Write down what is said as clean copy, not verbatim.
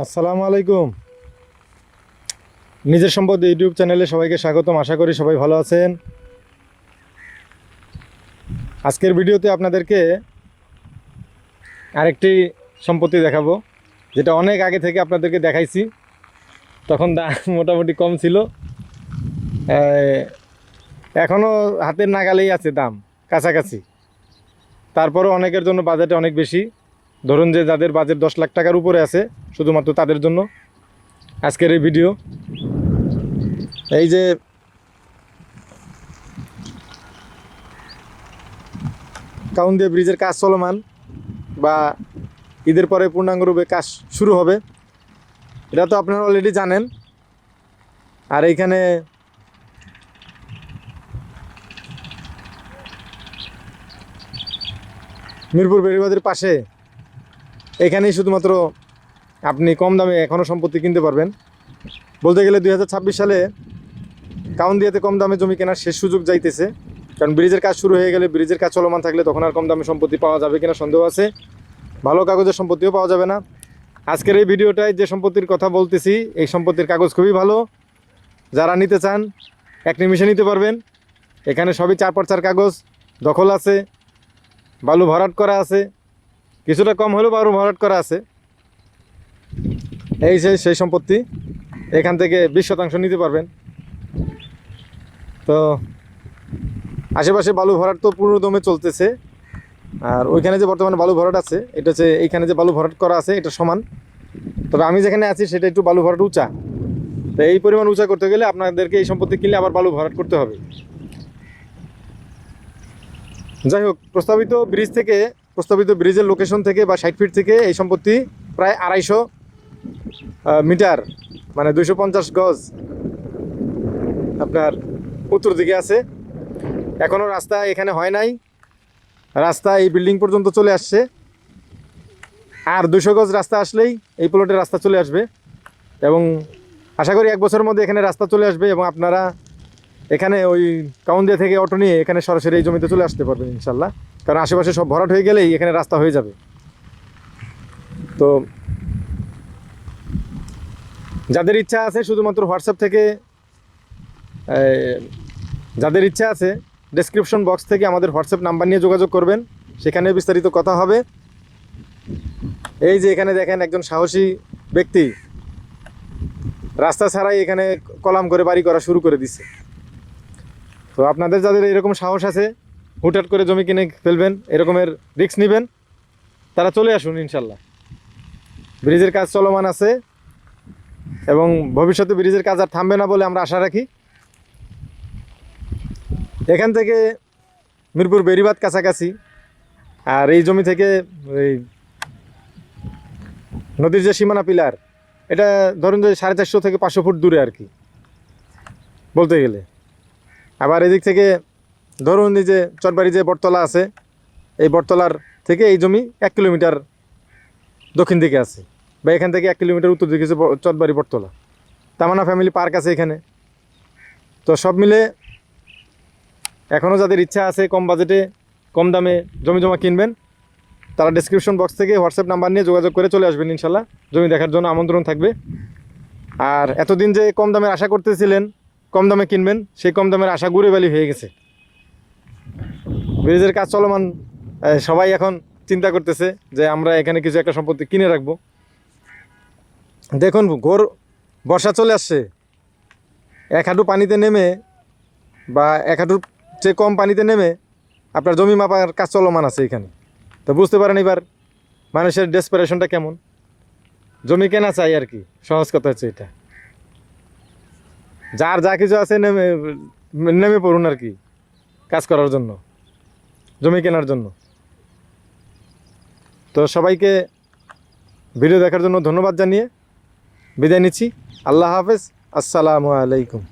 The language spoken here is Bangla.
আসসালামু আলাইকুম। নিজের সম্পদ ইউটিউব চ্যানেলে সবাইকে স্বাগতম। আশা করি সবাই ভালো আছেন। আজকের ভিডিওতে আপনাদেরকে আরেকটি সম্পত্তি দেখাবো, যেটা অনেক আগে থেকে আপনাদেরকে দেখাইছি। তখন দাম মোটামুটি কম ছিল, এখনও হাতের নাগালেই আছে, দাম কাছাকাছি। তারপরও অনেকের জন্য বাজেটে অনেক বেশি। ধরুন যে যাদের বাজেট 10 লাখ টাকার উপরে আছে, শুধুমাত্র তাদের জন্য আজকের এই ভিডিও। এই যে কাউন্দিয়া ব্রিজের কাজ চলমান, বা ঈদের পরে পূর্ণাঙ্গরূপে কাজ শুরু হবে, এটা তো আপনারা অলরেডি জানেন। আর এইখানে মিরপুর বেড়িবাঁধের পাশে এখানেই শুধুমাত্র আপনি কম দামে এখনও সম্পত্তি কিনতে পারবেন। বলতে গেলে 2026 সালে কাউন্দিয়াতে কম দামে জমি কেনার শেষ সুযোগ যাইতেছে। কারণ ব্রিজের কাজ শুরু হয়ে গেলে, ব্রিজের কাজ চলমান থাকলে তখন আর কম দামে সম্পত্তি পাওয়া যাবে কিনা সন্দেহ আছে। ভালো কাগজের সম্পত্তিও পাওয়া যাবে না। আজকের এই ভিডিওটায় যে সম্পত্তির কথা বলতেছি, এই সম্পত্তির কাগজ খুবই ভালো। যারা নিতে চান এক নিমিষে নিতে পারবেন। এখানে সবই 4x4 কাগজ, দখল আছে, বালু ভরাট করা আছে, কিছুটা কম হলেও বালু ভরাট করা আছে। এই সেই সম্পত্তি, এখান থেকে 20% নিতে পারবেন। তো আশেপাশে বালু ভরাট তো পুরো দমে চলতেছে। আর ওইখানে যে বর্তমানে বালু ভরাট আছে, এটা হচ্ছে এইখানে যে বালু ভরাট করা আছে এটা সমান। তবে আমি যেখানে আছি সেটা একটু বালু ভরাট উঁচা। তো এই পরিমাণ উঁচা করতে গেলে আপনাদেরকে এই সম্পত্তি কিনলে আবার বালু ভরাট করতে হবে। যাই হোক, প্রস্তাবিত ব্রিজের লোকেশন থেকে বা 60 ফিট থেকে এই সম্পত্তি প্রায় 250 মিটার, মানে 250 গজ আপনার উত্তর দিকে আছে। এখনও রাস্তা এখানে হয় নাই, রাস্তা এই বিল্ডিং পর্যন্ত চলে আসছে। আর 200 গজ রাস্তা আসলেই এই প্লটের রাস্তা চলে আসবে, এবং আশা করি 1 বছরের মধ্যে এখানে রাস্তা চলে আসবে, এবং আপনারা এখানে ওই কাউন্দিয়া থেকে অটো নিয়ে এখানে সরাসরি এই জমিতে চলে আসতে পারবেন ইনশাল্লাহ। কারণ আশেপাশে সব ভরাট হয়ে গেলেই এখানে রাস্তা হয়ে যাবে। তো যাদের ইচ্ছা আছে শুধুমাত্র হোয়াটসঅ্যাপ থেকে, যাদের ইচ্ছা আছে ডেসক্রিপশন বক্স থেকে আমাদের হোয়াটসঅ্যাপ নাম্বার নিয়ে যোগাযোগ করবেন, সেখানে বিস্তারিত কথা হবে। এই যে এখানে দেখেন একজন সাহসী ব্যক্তি রাস্তা ছাড়াই এখানে কলাম করে বাড়ি করা শুরু করে দিছে। তো আপনাদের যাদের এরকম সাহস আছে, হুটহাট করে জমি কিনে ফেলবেন, এরকমের রিস্ক নেবেন, তারা চলে আসুন ইনশাল্লাহ। ব্রিজের কাজ চলমান আছে, এবং ভবিষ্যতে ব্রিজের কাজ আর থামবে না বলে আমরা আশা রাখি। এখান থেকে মিরপুর বেড়িবাঁধ কাছাকাছি, আর এই জমি থেকে এই নদীর যে সীমানা পিলার, এটা ধরুন যে 450 থেকে 500 ফুট দূরে আর কি বলতে গেলে। আবার এদিক থেকে ধরুন এই যে চরবাড়ি যে বটতলা আছে, এই বটতলার থেকে এই জমি 1 কিলোমিটার দক্ষিণ দিকে আছে, বা এখান থেকে 1 কিলোমিটার উত্তর দিকে আছে চরবাড়ি বটতলা। তামান্না ফ্যামিলি পার্ক আছে এখানে। তো সব মিলে এখনও যাদের ইচ্ছা আছে কম বাজেটে কম দামে জমি জমা কিনবেন, তারা ডেসক্রিপশন বক্স থেকে হোয়াটসঅ্যাপ নাম্বার নিয়ে যোগাযোগ করে চলে আসবেন ইনশাল্লাহ। জমি দেখার জন্য আমন্ত্রণ থাকবে। আর এতদিন যে কম দামের আশা করতেছিলেন কম দামে কিনবেন, সেই কম দামের আশা ঘুরে বালি হয়ে গেছে। ব্রিজের কাজ চলমান, সবাই এখন চিন্তা করতেছে যে আমরা এখানে কিছু একটা সম্পত্তি কিনে রাখবো। দেখুন, ঘোর বর্ষা চলে আসছে, 1 হাঁটু পানিতে নেমে, বা 1 হাঁটুর চেয়ে কম পানিতে নেমে আপনার জমি মাপার কাজ চলমান আছে এখানে। তো বুঝতে পারেন এবার মানুষের ডেসপারেশনটা কেমন। জমি কেনা চাই আর কি, সহজ কথা হচ্ছে এটা। যার যা কিছু আছে নেমে পড়ুন আর কি, কাজ করার জন্য, জমি কেনার জন্য। তো সবাইকে ভিডিও দেখার জন্য ধন্যবাদ জানিয়ে বিদায় নিচ্ছি। আল্লাহ হাফেজ, আসসালামু আলাইকুম।